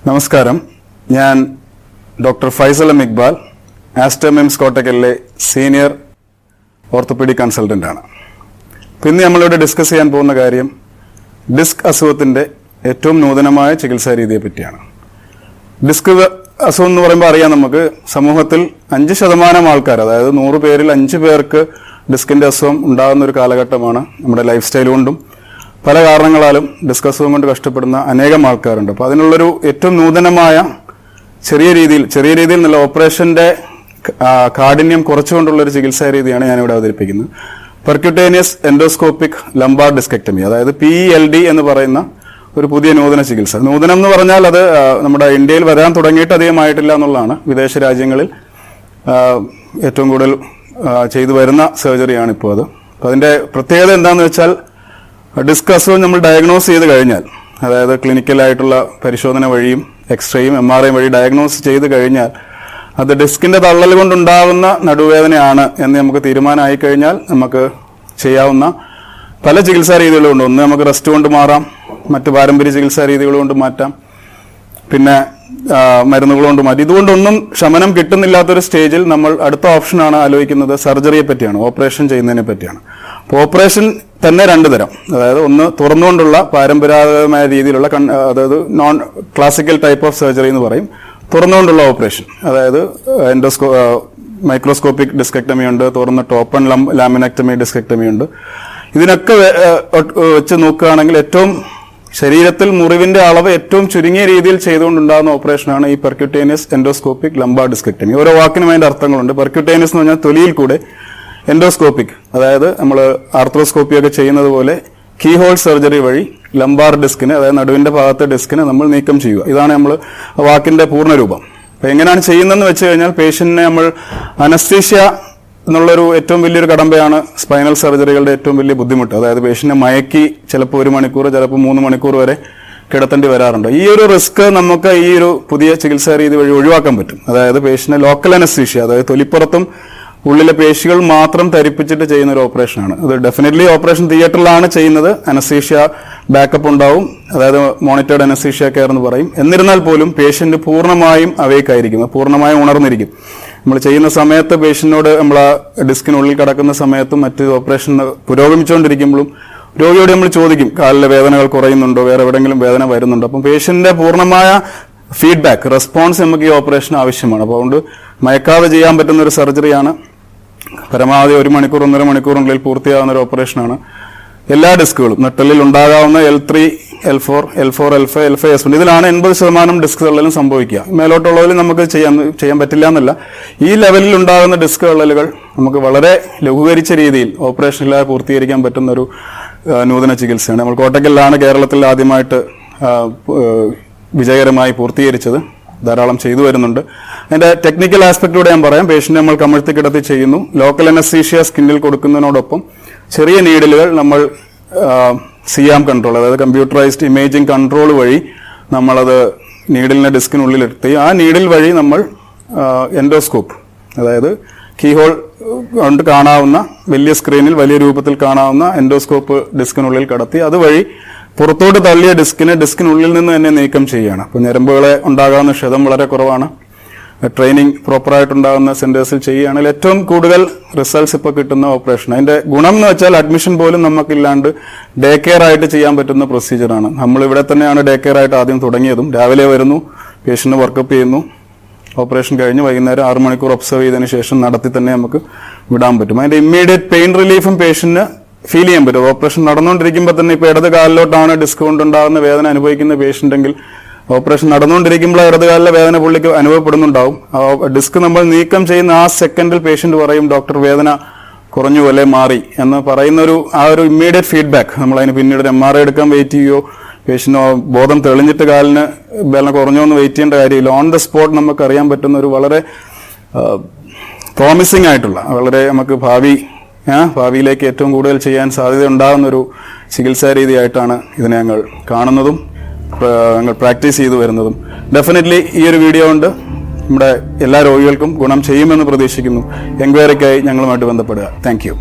നമസ്കാരം, ഞാൻ doctor Faisal M Iqbal, Aster MIMS കോട്ടക്കലിലെ സീനിയർ ഓർത്തോപീഡിക് കൺസൾട്ടൻ്റ് ആണ്. ഇന്ന് നമ്മളിവിടെ ഡിസ്കസ് ചെയ്യാൻ പോകുന്ന കാര്യം ഡിസ്ക് അസുഖത്തിൻ്റെ ഏറ്റവും നൂതനമായ ചികിത്സാ രീതിയെ പറ്റിയാണ്. ഡിസ്ക് അസുഖം എന്ന് പറയുമ്പോൾ അറിയാം, നമുക്ക് സമൂഹത്തിൽ 5% ആൾക്കാർ, അതായത് 100 പേരിൽ 5 പേർക്ക് ഡിസ്കിൻ്റെ അസുഖം ഉണ്ടാകുന്ന ഒരു കാലഘട്ടമാണ്. നമ്മുടെ ലൈഫ് സ്റ്റൈൽ കൊണ്ടും പല കാരണങ്ങളാലും ഡിസ്ക് അസുഖം കൊണ്ട് കഷ്ടപ്പെടുന്ന അനേകം ആൾക്കാരുണ്ട്. അപ്പോൾ അതിനുള്ളൊരു ഏറ്റവും നൂതനമായ ചെറിയ രീതിയിൽ നല്ല ഓപ്പറേഷൻ്റെ കാഠിന്യം കുറച്ചുകൊണ്ടുള്ളൊരു ചികിത്സാ രീതിയാണ് ഞാനിവിടെ അവതരിപ്പിക്കുന്നത്. പെർക്യൂട്ടേനിയസ് എൻഡോസ്കോപ്പിക് ലംബാർ ഡിസ്കെക്ടമി, അതായത് PELD എന്ന് പറയുന്ന ഒരു പുതിയ നൂതന ചികിത്സ. നൂതനം എന്ന് പറഞ്ഞാൽ അത് നമ്മുടെ ഇന്ത്യയിൽ വരാൻ തുടങ്ങിയിട്ട് അധികമായിട്ടില്ല എന്നുള്ളതാണ്. വിദേശ രാജ്യങ്ങളിൽ ഏറ്റവും കൂടുതൽ ചെയ്തു വരുന്ന സർജറിയാണ് ഇപ്പോൾ അത്. അപ്പോൾ അതിൻ്റെ പ്രത്യേകത എന്താണെന്ന് വെച്ചാൽ, ഡിസ്ക് അസുഖം നമ്മൾ ഡയഗ്നോസ് ചെയ്ത് കഴിഞ്ഞാൽ, അതായത് ക്ലിനിക്കലായിട്ടുള്ള പരിശോധന വഴിയും എക്സ്റേയും MRI വഴി ഡയഗ്നോസ് ചെയ്ത് കഴിഞ്ഞാൽ അത് ഡിസ്കിൻ്റെ തള്ളൽ കൊണ്ടുണ്ടാകുന്ന നടുവേദനയാണ് എന്ന് നമുക്ക് തീരുമാനമായി കഴിഞ്ഞാൽ നമുക്ക് ചെയ്യാവുന്ന പല ചികിത്സാ രീതികളുണ്ട്. ഒന്ന് നമുക്ക് റെസ്റ്റ് കൊണ്ട് മാറാം, മറ്റ് പാരമ്പര്യ ചികിത്സാ രീതികൾ കൊണ്ട് മാറ്റാം, പിന്നെ മരുന്നുകൾ കൊണ്ട് മാറ്റി. ഇതുകൊണ്ടൊന്നും ശമനം കിട്ടുന്നില്ലാത്തൊരു സ്റ്റേജിൽ നമ്മൾ അടുത്ത ഓപ്ഷനാണ് ആലോചിക്കുന്നത് സർജറിയെ പറ്റിയാണ്, ഓപ്പറേഷൻ ചെയ്യുന്നതിനെ പറ്റിയാണ്. അപ്പോൾ ഓപ്പറേഷൻ തന്നെ 2 തരം, അതായത് ഒന്ന് തുറന്നുകൊണ്ടുള്ള പാരമ്പരാഗതമായ രീതിയിലുള്ള, അതായത് non classical type of surgery എന്ന് പറയും. തുറന്നുകൊണ്ടുള്ള ഓപ്പറേഷൻ, അതായത് മൈക്രോസ്കോപ്പിക് ഡിസ്കെക്ടമി ഉണ്ട്, തുറന്നിട്ട് ഓപ്പൺ ലാമിനക്ടമി ഡിസ്കെക്ടമി ഉണ്ട്. ഇതിനൊക്കെ വെച്ച് നോക്കുകയാണെങ്കിൽ ഏറ്റവും ശരീരത്തിൽ മുറിവിന്റെ അളവ് ഏറ്റവും ചുരുങ്ങിയ രീതിയിൽ ചെയ്തുകൊണ്ടുണ്ടാകുന്ന ഓപ്പറേഷനാണ് ഈ പെർക്യൂട്ടേനിയസ് എൻഡോസ്കോപ്പിക് ലംബാർ ഡിസ്കെക്ടമി. ഓരോ വാക്കിനും അതിന്റെ അർത്ഥങ്ങളുണ്ട്. പെർക്യൂട്ടേനിയസ് എന്ന് പറഞ്ഞാൽ തൊലിയിൽ കൂടെ, എൻഡോസ്കോപ്പിക് അതായത് നമ്മൾ ആർത്രോസ്കോപ്പി ഒക്കെ ചെയ്യുന്നത് പോലെ കീ ഹോൾ സർജറി വഴി ലംബാർ ഡിസ്കിന്, അതായത് നടുവിന്റെ ഭാഗത്തെ ഡിസ്കിനെ നമ്മൾ നീക്കം ചെയ്യുക. ഇതാണ് നമ്മൾ വാക്കിന്റെ പൂർണ്ണരൂപം. അപ്പൊ എങ്ങനെയാണ് ചെയ്യുന്നതെന്ന് വെച്ച് കഴിഞ്ഞാൽ, പേഷ്യന്റിനെ നമ്മൾ അനസ്തീഷ്യ എന്നുള്ളൊരു ഏറ്റവും വലിയൊരു കടമ്പയാണ് സ്പൈനൽ സർജറികളുടെ ഏറ്റവും വലിയ ബുദ്ധിമുട്ട്. അതായത് പേഷ്യന്റിനെ മയക്കി ചിലപ്പോൾ 1 മണിക്കൂർ, ചിലപ്പോൾ 3 മണിക്കൂർ വരെ കിടത്തേണ്ടി വരാറുണ്ട്. ഈ ഒരു റിസ്ക് നമുക്ക് ഈ ഒരു പുതിയ ചികിത്സാ രീതി വഴി ഒഴിവാക്കാൻ പറ്റും. അതായത് പേഷ്യന്റിനെ ലോക്കൽ അനസ്തീഷ്യ, അതായത് തൊലിപ്പുറത്തും ഉള്ളിലെ പേശികൾ മാത്രം ധരിപ്പിച്ചിട്ട് ചെയ്യുന്ന ഒരു ഓപ്പറേഷനാണ്. അത് ഡെഫിനറ്റ്ലി ഓപ്പറേഷൻ തിയേറ്ററിലാണ് ചെയ്യുന്നത്. അനസ്തീഷ്യ ബാക്കപ്പ് ഉണ്ടാവും, അതായത് മോണിറ്റേർഡ് അനസ്തീഷ്യ കെയർ എന്ന് പറയും. എന്നിരുന്നാൽ പോലും പേഷ്യന്റ് പൂർണ്ണമായും അവേക്ക് ആയിരിക്കും, പൂർണ്ണമായും ഉണർന്നിരിക്കും. നമ്മൾ ചെയ്യുന്ന സമയത്ത് പേഷ്യന്റിനോട്, നമ്മൾ ആ ഡിസ്കിനുള്ളിൽ കിടക്കുന്ന സമയത്തും മറ്റ് ഓപ്പറേഷൻ പുരോഗമിച്ചുകൊണ്ടിരിക്കുമ്പോഴും രോഗിയോട് നമ്മൾ ചോദിക്കും, കാലിലെ വേദനകൾ കുറയുന്നുണ്ടോ, വേറെ എവിടെയെങ്കിലും വേദന വരുന്നുണ്ടോ. അപ്പം പേഷ്യന്റിന്റെ പൂർണ്ണമായ ഫീഡ്ബാക്ക്, റെസ്പോൺസ് നമുക്ക് ഈ ഓപ്പറേഷൻ ആവശ്യമാണ്. അപ്പോൾ അതുകൊണ്ട് മയക്കാതെ ചെയ്യാൻ പറ്റുന്ന ഒരു സർജറിയാണ്. പരമാവധി 1 മണിക്കൂർ 1.5 മണിക്കൂറിനുള്ളിൽ പൂർത്തിയാകുന്ന ഒരു ഓപ്പറേഷനാണ്. എല്ലാ ഡിസ്കുകളും, നട്ടലിൽ ഉണ്ടാകാവുന്ന L3, L4, L4, L5, L5, S1, ഇതിലാണ് 80% ഡിസ്ക് തള്ളലും സംഭവിക്കുക. മേലോട്ടുള്ളതിൽ നമുക്ക് ചെയ്യാൻ പറ്റില്ല എന്നല്ല. ഈ ലെവലിൽ ഉണ്ടാകുന്ന ഡിസ്ക് തള്ളലുകൾ നമുക്ക് വളരെ ലഘൂകരിച്ച രീതിയിൽ ഓപ്പറേഷനില്ലാതെ പൂർത്തീകരിക്കാൻ പറ്റുന്ന ഒരു നൂതന ചികിത്സയാണ്. നമ്മൾ കോട്ടക്കലിലാണ് കേരളത്തിൽ ആദ്യമായിട്ട് വിജയകരമായി പൂർത്തീകരിച്ചത്. ധാരാളം ചെയ്തു വരുന്നുണ്ട്. അതിന്റെ ടെക്നിക്കൽ ആസ്പെക്റ്റിലൂടെ ഞാൻ പറയാം. പേഷ്യന്റ് നമ്മൾ കമഴ്ത്തി കിടത്തി ചെയ്യുന്നു. ലോക്കൽ അനസ്തീഷ്യ സ്കിന്നിൽ കൊടുക്കുന്നതിനോടൊപ്പം ചെറിയ നീഡിലുകൾ നമ്മൾ സിയാം കൺട്രോൾ, അതായത് കമ്പ്യൂട്ടറൈസ്ഡ് ഇമേജിംഗ് കൺട്രോൾ വഴി നമ്മളത് നീഡിലിനെ ഡിസ്കിനുള്ളിൽ എടുത്തി ആ നീഡിൽ വഴി നമ്മൾ എൻഡോസ്കോപ്പ്, അതായത് കീഹോൾ കൊണ്ട് കാണാവുന്ന, വലിയ സ്ക്രീനിൽ വലിയ രൂപത്തിൽ കാണാവുന്ന എൻഡോസ്കോപ്പ് ഡിസ്കിനുള്ളിൽ കടത്തി അതുവഴി പുറത്തോട്ട് തള്ളിയ ഡിസ്കിനുള്ളിൽ നിന്ന് തന്നെ നീക്കം ചെയ്യുകയാണ്. അപ്പോൾ ഞരമ്പുകളെ ഉണ്ടാകാവുന്ന ക്ഷതം വളരെ കുറവാണ്. ട്രെയിനിങ് പ്രോപ്പറായിട്ടുണ്ടാകുന്ന സെന്റേഴ്സിൽ ചെയ്യുകയാണെങ്കിൽ ഏറ്റവും കൂടുതൽ റിസൾട്ട്സ് ഇപ്പോൾ കിട്ടുന്ന ഓപ്പറേഷൻ. അതിന്റെ ഗുണം എന്ന് വെച്ചാൽ അഡ്മിഷൻ പോലും നമുക്കില്ലാണ്ട് ഡേ കെയർ ആയിട്ട് ചെയ്യാൻ പറ്റുന്ന പ്രൊസീജിയറാണ്. നമ്മളിവിടെ തന്നെയാണ് ഡേ കെയർ ആയിട്ട് ആദ്യം തുടങ്ങിയതും. രാവിലെ വരുന്നു, പേഷ്യന്റ് വർക്കപ്പ് ചെയ്യുന്നു, ഓപ്പറേഷൻ കഴിഞ്ഞ് വൈകുന്നേരം 6 മണിക്കൂർ ഒബ്സർവ് ചെയ്തതിന് ശേഷം നടത്തി തന്നെ നമുക്ക് വിടാൻ പറ്റും. അതിന്റെ ഇമ്മീഡിയറ്റ് പെയിൻ റിലീഫും പേഷ്യന്റിന് ഫീൽ ചെയ്യാൻ പറ്റും. ഓപ്പറേഷൻ നടന്നുകൊണ്ടിരിക്കുമ്പോൾ തന്നെ, ഇപ്പോൾ ഇടത് കാലിലോട്ടാണ് ഡിസ്ക് കൊണ്ടുണ്ടാകുന്ന വേദന അനുഭവിക്കുന്ന പേഷ്യന്റെങ്കിൽ ഓപ്പറേഷൻ നടന്നുകൊണ്ടിരിക്കുമ്പോൾ ഇടതുകാലിലെ വേദന പുള്ളിക്ക് അനുഭവപ്പെടുന്നുണ്ടാവും. ഡിസ്ക് നമ്മൾ നീക്കം ചെയ്യുന്ന ആ സെക്കൻഡിൽ പേഷ്യന്റ് പറയും, ഡോക്ടർ വേദന കുറഞ്ഞു അല്ലെ മാറി എന്ന് പറയുന്ന ആ ഒരു ഇമ്മീഡിയറ്റ് ഫീഡ്ബാക്ക്. നമ്മൾ അതിന് പിന്നീട് MRI എടുക്കാൻ വെയിറ്റ് ചെയ്യുകയോ, പേഷ്യന്റ് ബോധം തെളിഞ്ഞിട്ട് കാലിന് വേദന കുറഞ്ഞോ എന്ന് വെയിറ്റ് ചെയ്യേണ്ട കാര്യമില്ല. ഓൺ ദ സ്പോട്ട് നമുക്ക് അറിയാൻ പറ്റുന്ന ഒരു വളരെ പ്രോമിസിംഗ് ആയിട്ടുള്ള, വളരെ നമുക്ക് ഭാവിയിലേക്ക് ഏറ്റവും കൂടുതൽ ചെയ്യാൻ സാധ്യത ഉണ്ടാകുന്ന ഒരു ചികിത്സാ രീതിയായിട്ടാണ് ഇതിനെ ഞങ്ങൾ കാണുന്നതും ഞങ്ങൾ പ്രാക്ടീസ് ചെയ്തു വരുന്നതും. ഡെഫിനറ്റ്ലി ഈ ഒരു വീഡിയോ കൊണ്ട് നമ്മുടെ എല്ലാ രോഗികൾക്കും ഗുണം ചെയ്യുമെന്ന് പ്രതീക്ഷിക്കുന്നു. എൻക്വയറിക്കായി ഞങ്ങളുമായിട്ട് ബന്ധപ്പെടുക. Thank you.